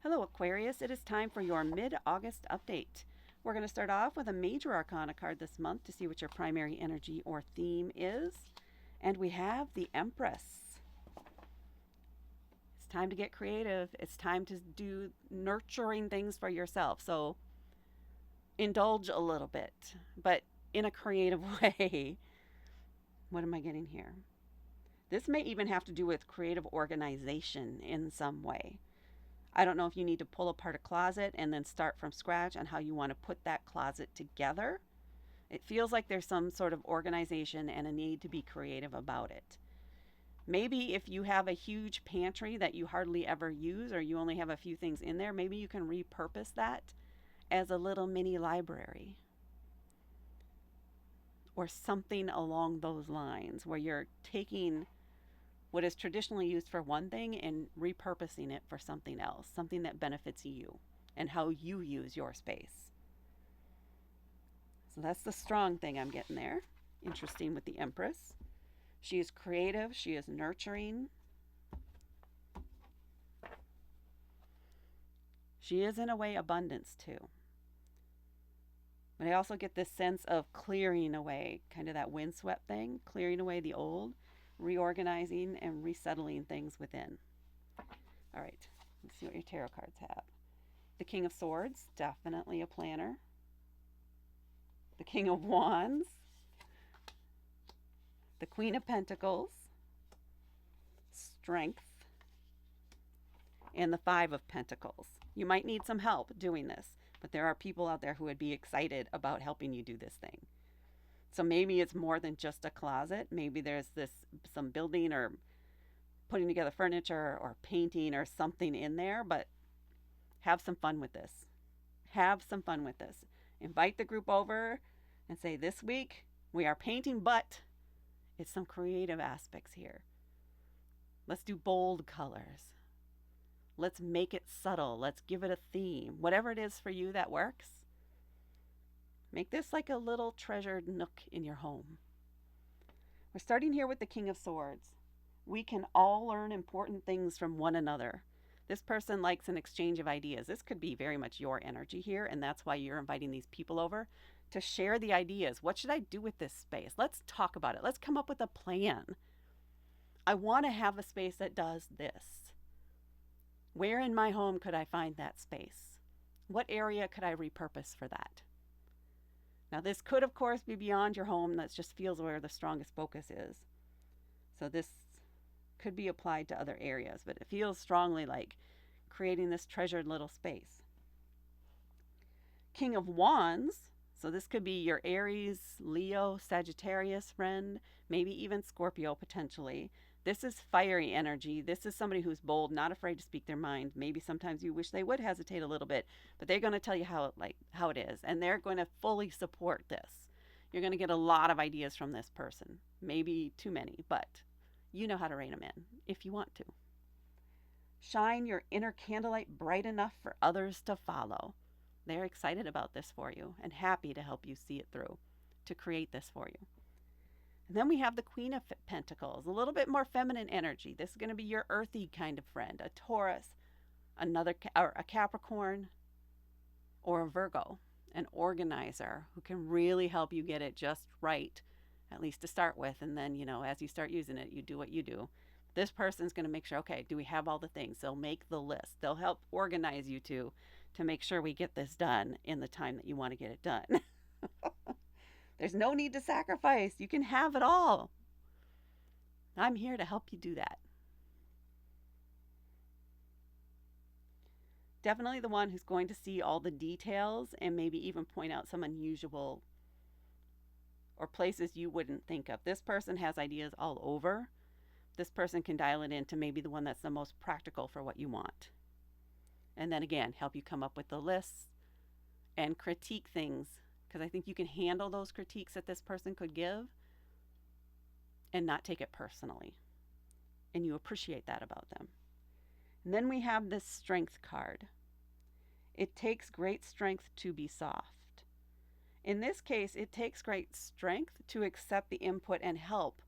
Hello, Aquarius. It is time for your mid-August update. We're going to start off with a major arcana card this month to see what your primary energy or theme is. And we have the Empress. It's time to get creative. It's time to do nurturing things for yourself. So indulge a little bit, but in a creative way. What am I getting here? This may even have to do with creative organization in some way. I don't know if you need to pull apart a closet and then start from scratch on how you want to put that closet together. It feels like there's some sort of organization and a need to be creative about it. Maybe if you have a huge pantry that you hardly ever use or you only have a few things in there, maybe you can repurpose that as a little mini library or something along those lines where you're taking what is traditionally used for one thing and repurposing it for something else, something that benefits you and how you use your space. So that's the strong thing I'm getting there. Interesting with the Empress. She is creative, she is nurturing. She is, in a way, abundance too. But I also get this sense of clearing away, kind of that windswept thing, clearing away the old, reorganizing and resettling things within. All right, let's see what your tarot cards have. The King of Swords, definitely a planner. The King of Wands. The Queen of Pentacles. Strength. And the Five of Pentacles. You might need some help doing this, but there are people out there who would be excited about helping you do this thing. So maybe it's more than just a closet. Maybe there's some building or putting together furniture or painting or something in there, but have some fun with this. Have some fun with this. Invite the group over and say, this week we are painting, but it's some creative aspects here. Let's do bold colors. Let's make it subtle. Let's give it a theme. Whatever it is for you that works. Make this like a little treasured nook in your home. We're starting here with the King of Swords. We can all learn important things from one another. This person likes an exchange of ideas. This could be very much your energy here, and that's why you're inviting these people over to share the ideas. What should I do with this space? Let's talk about it. Let's come up with a plan. I want to have a space that does this. Where in my home could I find that space? What area could I repurpose for that? Now, this could, of course, be beyond your home. That just feels where the strongest focus is. So this could be applied to other areas, but it feels strongly like creating this treasured little space. King of Wands. So this could be your Aries, Leo, Sagittarius friend, maybe even Scorpio potentially. This is fiery energy. This is somebody who's bold, not afraid to speak their mind. Maybe sometimes you wish they would hesitate a little bit, but they're going to tell you how it is, and they're going to fully support this. You're going to get a lot of ideas from this person. Maybe too many, but you know how to rein them in if you want to. Shine your inner candlelight bright enough for others to follow. They're excited about this for you and happy to help you see it through, to create this for you. And then we have the Queen of Pentacles, a little bit more feminine energy. This is going to be your earthy kind of friend, a Taurus, or a Capricorn, or a Virgo, an organizer who can really help you get it just right, at least to start with. And then, as you start using it, you do what you do. This person's going to make sure, okay, do we have all the things? They'll make the list. They'll help organize you to make sure we get this done in the time that you want to get it done. There's no need to sacrifice. You can have it all. I'm here to help you do that. Definitely the one who's going to see all the details and maybe even point out some unusual or places you wouldn't think of. This person has ideas all over. This person can dial it into maybe the one that's the most practical for what you want. And then again, help you come up with the lists and critique things, because I think you can handle those critiques that this person could give and not take it personally. And you appreciate that about them. And then we have this Strength card. It takes great strength to be soft. In this case, it takes great strength to accept the input and help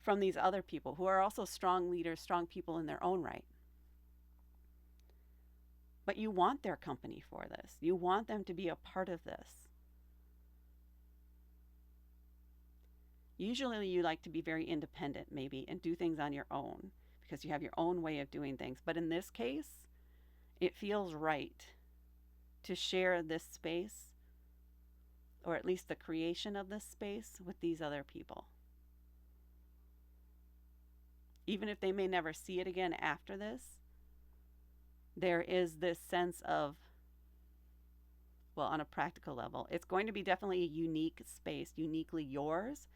from these other people who are also strong leaders, strong people in their own right. But you want their company for this. You want them to be a part of this. Usually you like to be very independent maybe and do things on your own because you have your own way of doing things. But in this case, it feels right to share this space, or at least the creation of this space, with these other people. Even if they may never see it again after this, there is this sense of, well, on a practical level, it's going to be definitely a unique space, uniquely yours,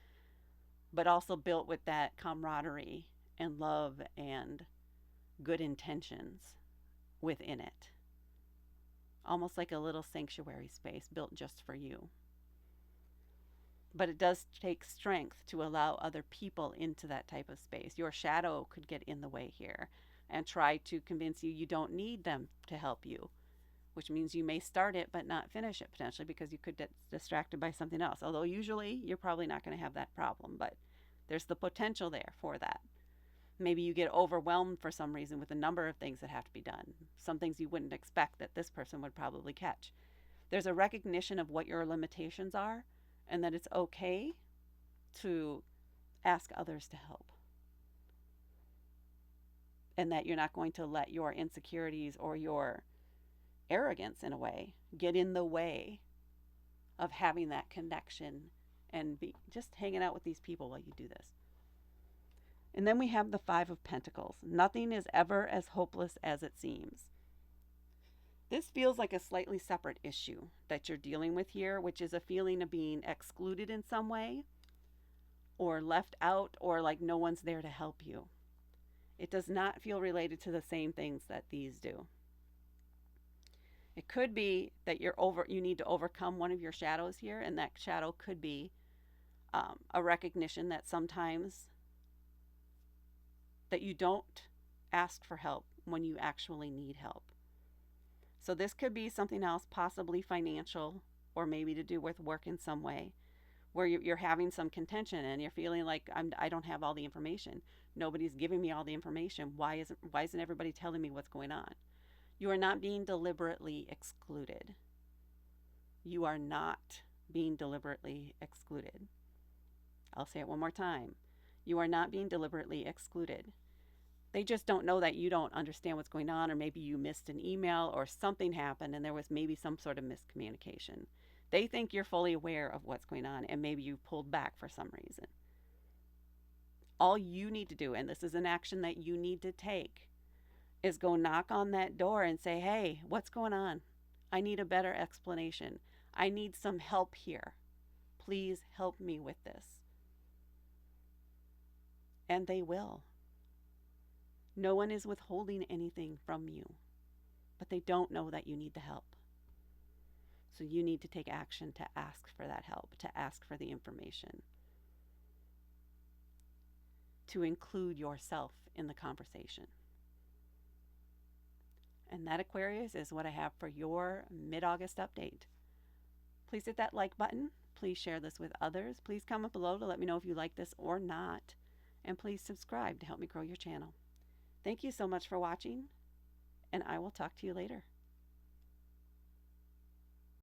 but also built with that camaraderie and love and good intentions within it. Almost like a little sanctuary space built just for you. But it does take strength to allow other people into that type of space. Your shadow could get in the way here and try to convince you you don't need them to help you, which means you may start it but not finish it potentially because you could get distracted by something else. Although usually you're probably not going to have that problem, but there's the potential there for that. Maybe you get overwhelmed for some reason with a number of things that have to be done, some things you wouldn't expect that this person would probably catch. There's a recognition of what your limitations are and that it's okay to ask others to help. And that you're not going to let your insecurities or your arrogance, in a way, get in the way of having that connection and be just hanging out with these people while you do this. And then we have the Five of Pentacles. Nothing is ever as hopeless as it seems. This feels like a slightly separate issue that you're dealing with here, which is a feeling of being excluded in some way, or left out, or like no one's there to help you. It does not feel related to the same things that these do. It could be that you need to overcome one of your shadows here, and that shadow could be a recognition that sometimes that you don't ask for help when you actually need help. So this could be something else, possibly financial, or maybe to do with work in some way, where you're having some contention and you're feeling like I don't have all the information. Nobody's giving me all the information. Why isn't everybody telling me what's going on? You are not being deliberately excluded. You are not being deliberately excluded. I'll say it one more time. You are not being deliberately excluded. They just don't know that you don't understand what's going on, or maybe you missed an email or something happened and there was maybe some sort of miscommunication. They think you're fully aware of what's going on and maybe you pulled back for some reason. All you need to do, and this is an action that you need to take, is go knock on that door and say, hey, what's going on? I need a better explanation. I need some help here. Please help me with this. And they will. No one is withholding anything from you, but they don't know that you need the help. So you need to take action to ask for that help, to ask for the information, to include yourself in the conversation. And that, Aquarius, is what I have for your mid-August update. Please hit that like button. Please share this with others. Please comment below to let me know if you like this or not. And please subscribe to help me grow your channel. Thank you so much for watching, and I will talk to you later.